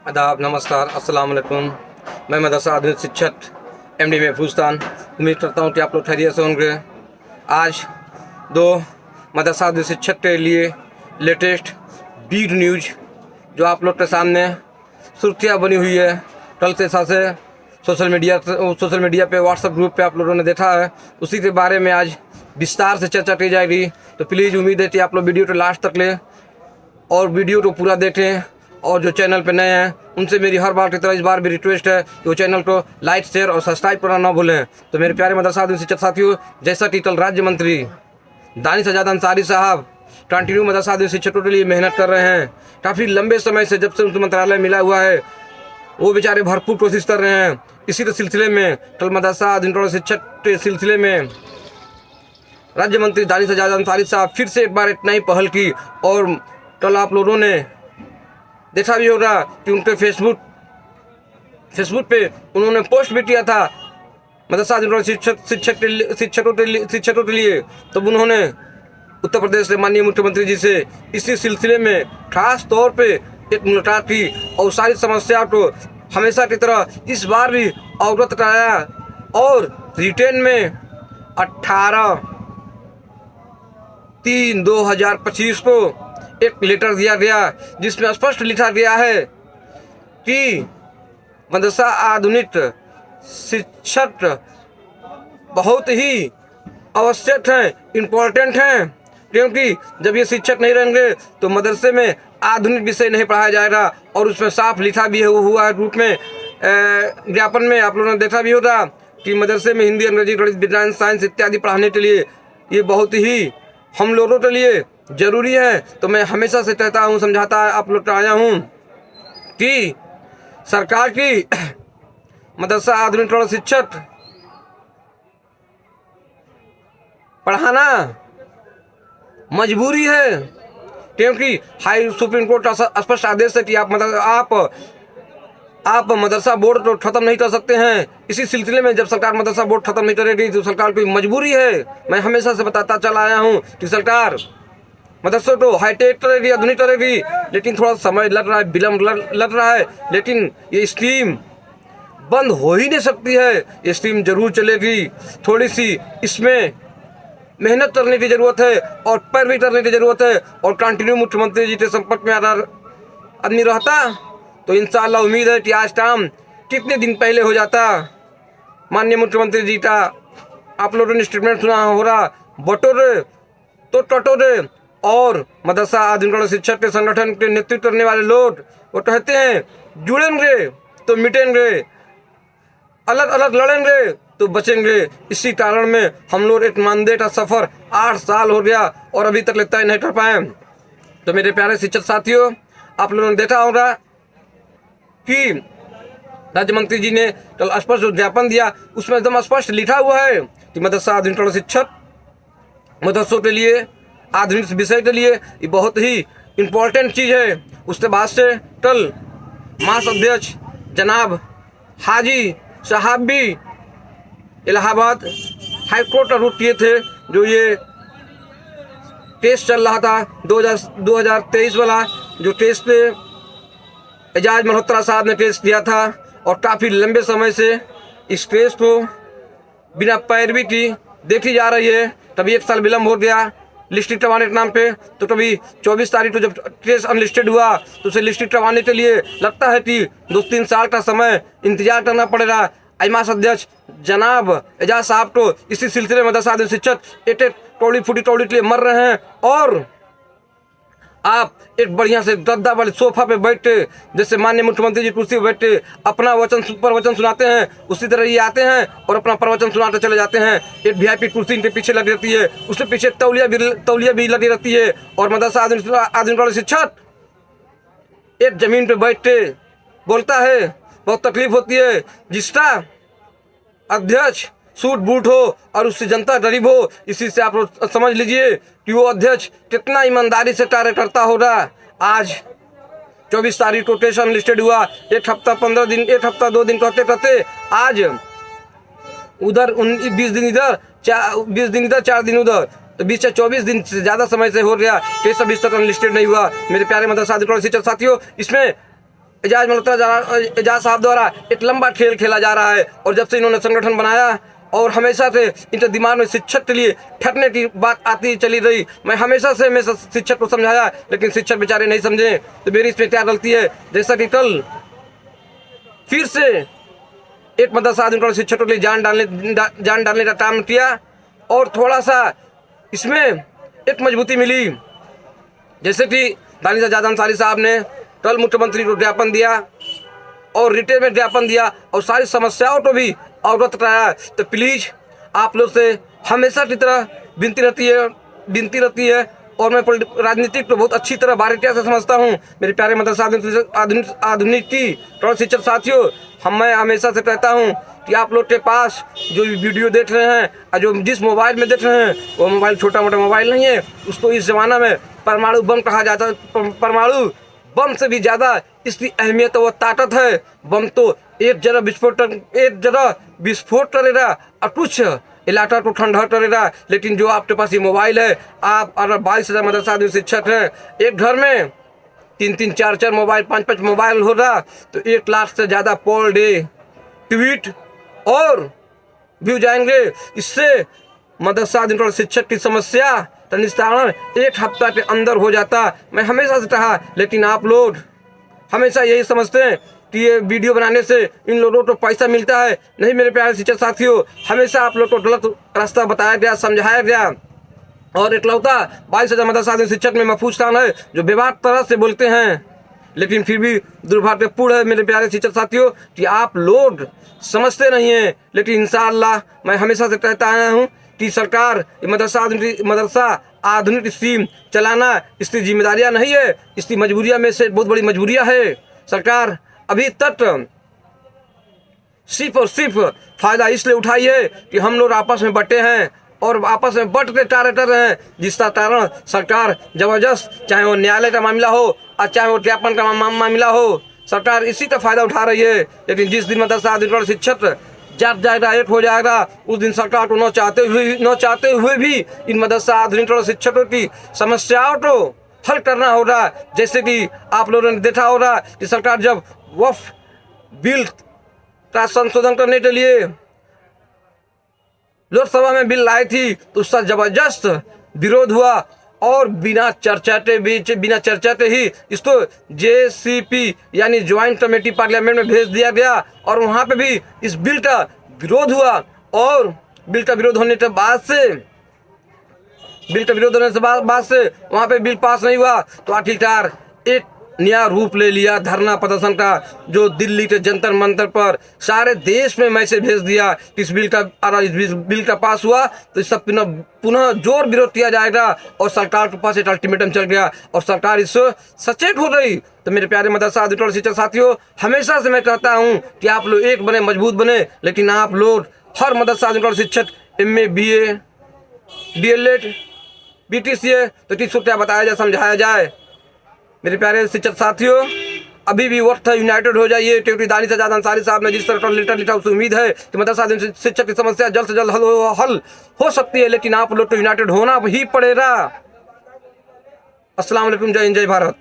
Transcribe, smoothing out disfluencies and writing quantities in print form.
आदाब, नमस्कार, अस्सलाम वालेकुम। मैं मदरसा आधुनिक शिक्षक MD महफूज खान। उम्मीद करता हूँ कि आप लोग खैरियत से होंगे। आज दो मदरसा आधुनिक शिक्षक के लिए लेटेस्ट बिग न्यूज जो आप लोग के सामने सुर्खियाँ बनी हुई है। कल से सासे सोशल मीडिया पे व्हाट्सएप ग्रुप पे आप लोगों ने देखा है, उसी के बारे में आज विस्तार से चर्चा की जाएगी। तो प्लीज़ उम्मीद है कि आप लोग वीडियो को लास्ट तक लें और वीडियो को पूरा देखें। और जो चैनल पे नए हैं उनसे मेरी हर बार की तरह इस बार भी रिक्वेस्ट है कि वो चैनल को लाइक, शेयर और सब्सक्राइब करना ना भूलें। तो मेरे प्यारे मदरसा आधुनिक शिक्षक साथियों, जैसा कि कल राज्य मंत्री दानिश आज़ाद अंसारी साहब कंटिन्यू मदरसा आधुनिक शिक्षकों के लिए मेहनत कर रहे हैं। काफ़ी लंबे समय से जब से उनको मंत्रालय मिला हुआ है वो बेचारे भरपूर कोशिश कर रहे हैं। इसी के सिलसिले में कल मदरसा आधुनिक शिक्षक के सिलसिले में राज्य मंत्री दानिश आज़ाद अंसारी साहब फिर से एक बार एक नई पहल की। और कल आप लोगों ने देखा भी होगा कि उनके फेसबुक पे उन्होंने पोस्ट भी किया था मदरसा शिक्षकों के लिए। तब उन्होंने उत्तर प्रदेश के माननीय मुख्यमंत्री जी से इसी सिलसिले में खास तौर पे एक मुलाकात की और सारी समस्या को हमेशा की तरह इस बार भी अवगत कराया। और रिटेन में 18/3/2025 को एक लेटर दिया गया जिसमें स्पष्ट लिखा गया है कि मदरसा आधुनिक शिक्षक बहुत ही आवश्यक हैं, इम्पोर्टेंट हैं, क्योंकि जब ये शिक्षक नहीं रहेंगे तो मदरसे में आधुनिक विषय नहीं पढ़ाया जाएगा। और उसमें साफ लिखा भी हुआ है रूप में ज्ञापन में आप लोगों ने देखा भी होगा कि मदरसे में हिंदी, अंग्रेजी, गणित, विज्ञान, साइंस इत्यादि पढ़ाने के लिए ये बहुत ही हम लोगों के लिए जरूरी है। तो मैं हमेशा से कहता हूँ, समझाता आप लोग को आया हूँ कि सरकार की मदरसा आधुनिक शिक्षक पढ़ाना मजबूरी है, क्योंकि हाई सुप्रीम कोर्ट का स्पष्ट आदेश है कि आप मदरसा बोर्ड तो खत्म नहीं कर सकते हैं। इसी सिलसिले में जब सरकार मदरसा बोर्ड खत्म नहीं करेगी तो सरकार की मजबूरी है। मैं हमेशा से बताता चला आया हूँ कि सरकार मदरसों को हाईटेक करेगी, आधुनिक करेगी, लेकिन थोड़ा समय लग रहा है, विलम्ब लग रहा है। लेकिन ये स्कीम बंद हो ही नहीं सकती है, ये स्कीम जरूर चलेगी। थोड़ी सी इसमें मेहनत करने की ज़रूरत है और पैरवी करने की ज़रूरत है। और कंटिन्यू मुख्यमंत्री जी के संपर्क में अगर आदमी रहता तो इंशाअल्लाह उम्मीद है कि आज काम कितने दिन पहले हो जाता। माननीय मुख्यमंत्री जी का आप लोगों ने स्टेटमेंट सुना हो रहा, बटोरे तो टटोरे। और मदरसा आधुनिक शिक्षक के संगठन के नेतृत्व करने वाले लोग वो कहते हैं जुड़ेंगे तो मिटेंगे, अलग अलग लड़ेंगे तो बचेंगे। इसी कारण में हम लोग एक मानदेय का सफ़र 8 साल हो गया और अभी तक तय नहीं कर पाए। तो मेरे प्यारे शिक्षक साथियों, आप लोगों ने देखा होगा कि राज्य मंत्री जी ने कल स्पष्ट जो ज्ञापन दिया उसमें एकदम स्पष्ट लिखा हुआ है कि मदरसा आधुनिक शिक्षक मदरसों के लिए, आधुनिक विषय के लिए ये बहुत ही इम्पोर्टेंट चीज़ है। उसके बाद से कल महासध्यक्ष जनाब हाजी साहब भी इलाहाबाद हाई कोर्ट का रुख किए थे। जो ये टेस्ट चल रहा था 2023 वाला, जो टेस्ट पे एजाज मल्होत्रा साहब ने टेस्ट किया था और काफ़ी लंबे समय से इस टेस्ट को बिना पैरवी की देखी जा रही है। कभी 1 साल विलम्ब हो गया लिस्टेड करवाने के नाम पे, तो कभी 24 तारीख को जब केस अनलिस्टेड हुआ तो उसे लिस्टेड करवाने के लिए लगता है कि 2-3 साल का समय इंतजार करना पड़ेगा। आईमास अध्यक्ष जनाब एजाज साहब को इसी सिलसिले में मदरसा आधुनिक शिक्षक एक टोली फूटी टोली के लिए मर रहे हैं। और आप एक बढ़िया से गद्दा वाले सोफा पे बैठे, जैसे माननीय मुख्यमंत्री जी कुर्सी पे बैठे अपना प्रवचन सुनाते हैं, उसी तरह ये आते हैं और अपना प्रवचन सुनाते चले जाते हैं। एक VIP कुर्सी इनके पीछे लगी रहती है, उसके पीछे तौलिया भी लगी रहती है। और मदरसा आधुनिक शिक्षक एक जमीन पे बैठे बोलता है, बहुत तकलीफ होती है। जिसका अध्यक्ष सूट बूट हो और उससे जनता गरीब हो, इसी से आप लोग समझ लीजिए कि वो अध्यक्ष कितना ईमानदारी से कार्य करता होगा। आज 24 तारीख को टेस्ट अनलिस्टेड हुआ, 1 हफ्ता 15 दिन, 1 हफ्ता 2 दिन कहते आज उधर 20 दिन इधर 4 दिन उधर, तो 20 से 24 दिन से ज़्यादा समय से हो गया टेस्ट अभी तक अनलिस्टेड नहीं हुआ। मेरे प्यारे मदरसा आधुनिक शिक्षक साथियों, इसमें एजाज साहब द्वारा एक लंबा खेल खेला जा रहा है। और जब से इन्होंने संगठन बनाया और हमेशा से इनके दिमाग में शिक्षक के लिए ठहरने की बात आती चली रही। मैं हमेशा शिक्षक को समझाया, लेकिन शिक्षक बेचारे नहीं समझे। तो मेरी इसमें क्या गलती है? जैसा कि कल फिर से एक मदरसा उन्होंने शिक्षकों के लिए जान डालने का काम किया और थोड़ा सा इसमें एक मजबूती मिली। जैसे कि दानिश एजाज अंसारी साहब ने कल मुख्यमंत्री को ज्ञापन दिया और रिटेल में ज्ञापन दिया और सारी समस्याओं को भी अवगत कराया। तो प्लीज़ आप लोग से हमेशा की तरह विनती रहती है और मैं राजनीति को बहुत अच्छी तरह बारीकियाँ से समझता हूँ। मेरे प्यारे मदरसा आधुनिक की शिक्षक साथियों, मैं हमेशा से कहता हूँ कि आप लोग के पास जो वीडियो देख रहे हैं और जो जिस मोबाइल में देख रहे हैं, वो मोबाइल छोटा मोटा मोबाइल नहीं है। उसको इस ज़माना में परमाणु बम कहा जाता है। परमाणु बम से भी ज़्यादा इसकी अहमियत और ताकत है। बम तो एक जगह विस्फोट करेगा और कुछ इलाका को ठंडा करेगा। लेकिन जो आपके पास ये मोबाइल है, आप अगर 22,000 मदरसा शिक्षक हैं, एक घर में 3-3, 4-4 मोबाइल, 5-5 मोबाइल होगा तो 1 लाख से ज़्यादा पर डे ट्वीट और व्यू जाएंगे। इससे मदरसा शिक्षक की समस्या का निस्तारण 1 हफ्ता के अंदर हो जाता। मैं हमेशा से कहा, लेकिन आप लोग हमेशा यही समझते हैं कि ये वीडियो बनाने से इन लोगों को पैसा मिलता है। नहीं मेरे प्यारे शिक्षक साथियों, हमेशा आप लोग को गलत रास्ता बताया गया, समझाया गया। और इकलौता 22,000 मदरसा शिक्षक में महफूज स्थान है जो बेबाक तरह से बोलते हैं। लेकिन फिर भी दुर्भाग्यपूर्ण है मेरे प्यारे शिक्षक साथियों कि आप लोग समझते नहीं हैं। लेकिन इंशाअल्लाह मैं हमेशा से कहता आया हूँ कि सरकार मदरसा आधुनिक स्ट्रीम चलाना इसकी जिम्मेदारियाँ नहीं है, इसकी मजबूरियाँ में से बहुत बड़ी मजबूरियाँ है। सरकार अभी तक सिर्फ और सिर्फ फायदा इसलिए उठाई है कि हम लोग आपस में बटे हैं और आपस में बट के कार्य कर रहे हैं, जिसका कारण सरकार जबरदस्त, चाहे वो न्यायालय का मामला हो और चाहे वो ज्ञापन का मामला हो, सरकार इसी का फायदा उठा रही है। लेकिन जिस दिन मदरसा शिक्षक जब जाएगा एक हो जाएगा, उस दिन सरकार को न चाहते हुए भी इन मदरसा आधुनिक शिक्षकों की समस्याओं को हल करना होगा। जैसे कि आप लोगों ने देखा होगा कि सरकार जब वक्फ बिल का संशोधन करने के लिए लोकसभा में बिल लाई थी तो उसका जबरदस्त विरोध हुआ और बिना चर्चा के ही इसको JCP यानी ज्वाइंट कमेटी पार्लियामेंट में भेज दिया गया और वहाँ पे भी इस बिल का विरोध हुआ। और बिल का विरोध होने के बाद से वहाँ पे बिल पास नहीं हुआ तो आखिरकार एक नया रूप ले लिया धरना प्रदर्शन का, जो दिल्ली के जंतर मंतर पर सारे देश में मैसेज भेज दिया कि इस बिल का पास हुआ तो इस सब पुनः जोर विरोध किया जाएगा। और सरकार के पास एक अल्टीमेटम चल गया और सरकार इससे सचेत हो गई। तो मेरे प्यारे मदरसा शिक्षक साथियों, हमेशा से मैं कहता हूँ कि आप लोग एक बने, मजबूत बने। लेकिन आप लोग हर मदरसा शिक्षक MA BA DLED BTCA तो किसको क्या बताया जाए, समझाया जाए। मेरे प्यारे शिक्षक साथियों, अभी भी वक्त है, यूनाइटेड हो जाइए। क्योंकि दानिश एजाज अंसारी साहब ने जिस तरह का लेटर लिखा उससे उम्मीद है कि मदरसा शिक्षक की समस्या जल्द से जल्द हल हो सकती है। लेकिन आप लोग तो यूनाइटेड होना ही पड़ेगा। अस्सलाम वालेकुम, जय हिंद, जय भारत।